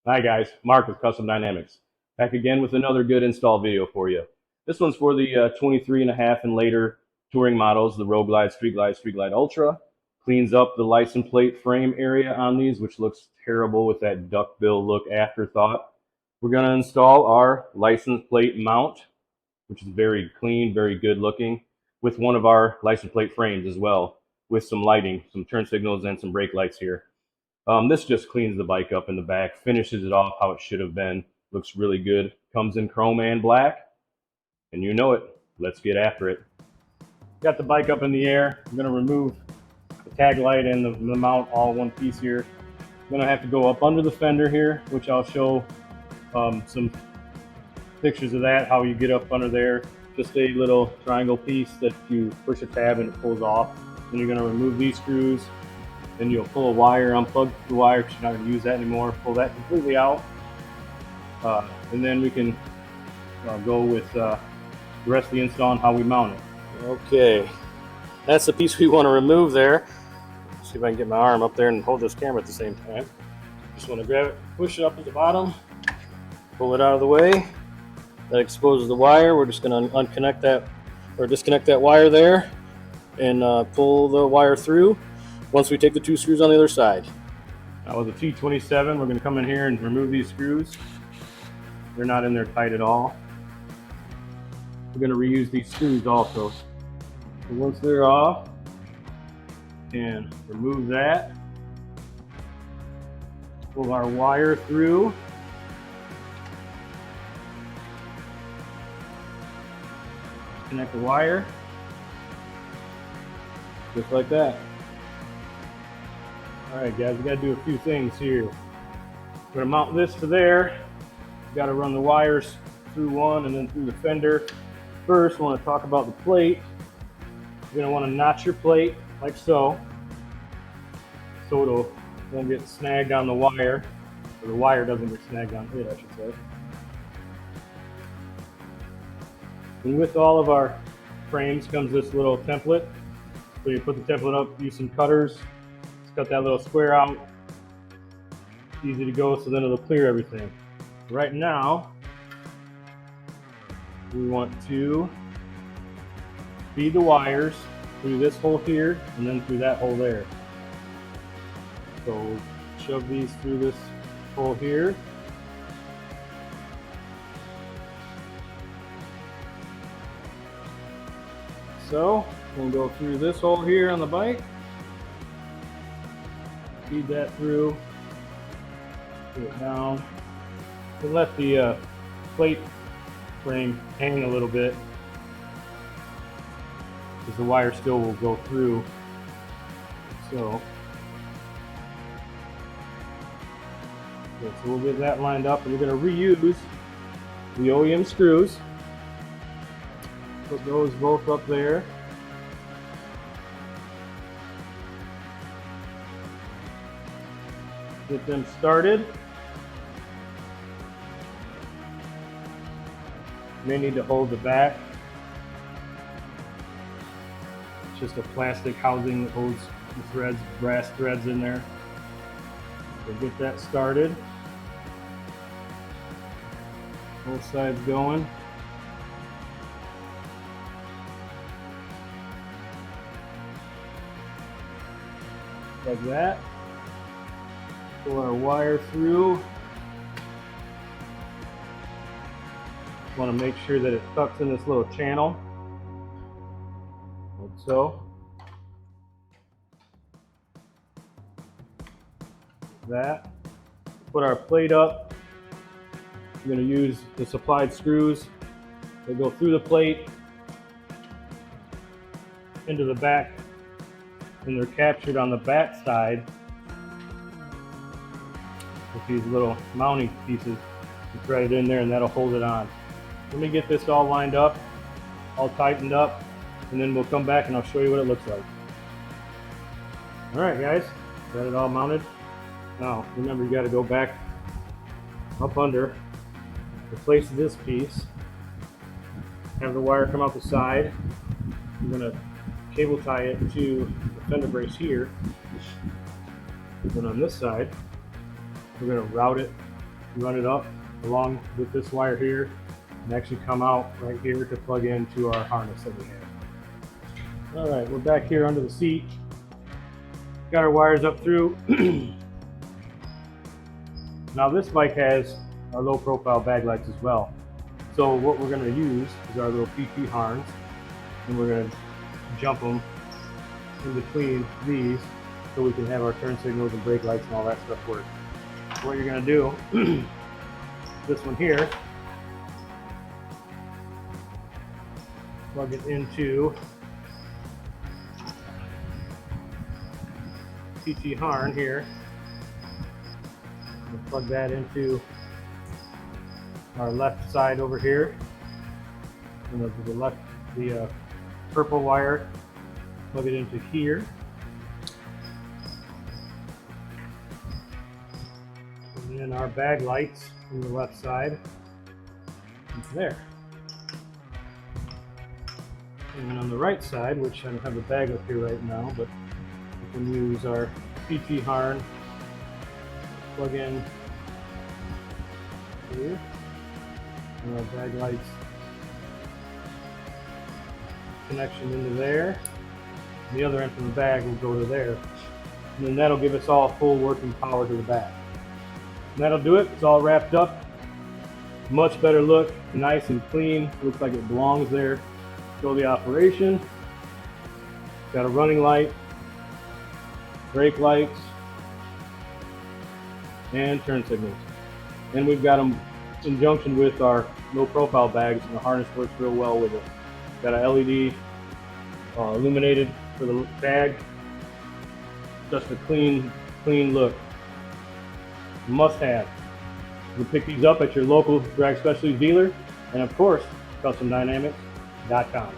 Hi guys, Mark with Custom Dynamics. Back again with another good install video for you. This one's for the 23.5 and later touring models, the Road Glide, Street Glide, Street Glide Ultra. Cleans up the license plate frame area on these, which looks terrible with that duckbill look afterthought. We're going to install our license plate mount, which is very clean, very good looking, with one of our license plate frames as well, with some lighting, some turn signals and some brake lights here. This just cleans the bike up in the back, finishes it off how it should have been. Looks really good. Comes in chrome and black, and you know it. Let's get after it. Got the bike up in the air. I'm gonna remove the tag light and the mount all one piece here. I'm gonna have to go up under the fender here, which I'll show some pictures of that, how you get up under there. Just a little triangle piece that you push a tab and it pulls off. Then you're gonna remove these screws. Then you'll pull a wire, unplug the wire because you're not going to use that anymore. Pull that completely out. And then we can go with the rest of the install and how we mount it. Okay, that's the piece we want to remove there. Let's see if I can get my arm up there and hold this camera at the same time. Just want to grab it, push it up at the bottom, pull it out of the way. That exposes the wire. We're just going to unconnect that or disconnect that wire there and pull the wire through. Once we take the two screws on the other side. Now with the T27, we're going to come in here and remove these screws. They're not in there tight at all. We're going to reuse these screws also. So once they're off, and remove that. Pull our wire through. Connect the wire. Just like that. Alright guys, we got to do a few things here. We're going to mount this to there. We've got to run the wires through one and then through the fender. First, we want to talk about the plate. You're going to want to notch your plate like so. So it won't get snagged on the wire. Or the wire doesn't get snagged on it, I should say. And with all of our frames comes this little template. So you put the template up, use some cutters. Cut that little square out. Easy to go, so then it'll clear everything. Right now, we want to feed the wires through this hole here and then through that hole there. So shove these through this hole here. So we'll go through this hole here on the bike. Feed that through, put it down, and let the plate frame hang a little bit because the wire still will go through. So we'll get that lined up, and we're going to reuse the OEM screws. Put those both up there. Get them started. May need to hold the back. It's just a plastic housing that holds the threads, brass threads in there. So get that started. Both sides going. Like that. Pull our wire through. Want to make sure that it tucks in this little channel, like so. That. Put our plate up. We're going to use the supplied screws. They go through the plate into the back, and they're captured on the back side with these little mounting pieces. You thread it in there and that'll hold it on. Let me get this all lined up, all tightened up, and then we'll come back and I'll show you what it looks like. Alright guys, got it all mounted. Now remember, you got to go back up under, replace this piece, have the wire come out the side. I'm going to cable tie it to the fender brace here. And then on this side, we're going to route it You run it up along with this wire here and actually come out right here to plug into our harness that we have. All right, we're back here under the seat. Got our wires up through. Now this bike has our low profile bag lights as well. So what we're going to use is our little PT harns, and we're going to jump them in between these so we can have our turn signals and brake lights and all that stuff work. What you're going to do, this one here, plug it into PT harn here. We'll plug that into our left side over here, and the purple wire, plug it into here. And then our bag lights from the left side into there. And then on the right side, which I don't have the bag up here right now, but we can use our PT harn, plug in here, and our bag lights connection into there. And the other end from the bag will go to there. And then that'll give us all full working power to the back. And that'll do it. It's all wrapped up. Much better look, nice and clean. Looks like it belongs there. Show the operation. Got a running light, brake lights, and turn signals. And we've got them in conjunction with our low profile bags, and the harness works real well with it. Got a LED illuminated for the bag. Just a clean look. Must have. You can pick these up at your local drag specialty dealer, and of course, CustomDynamics.com.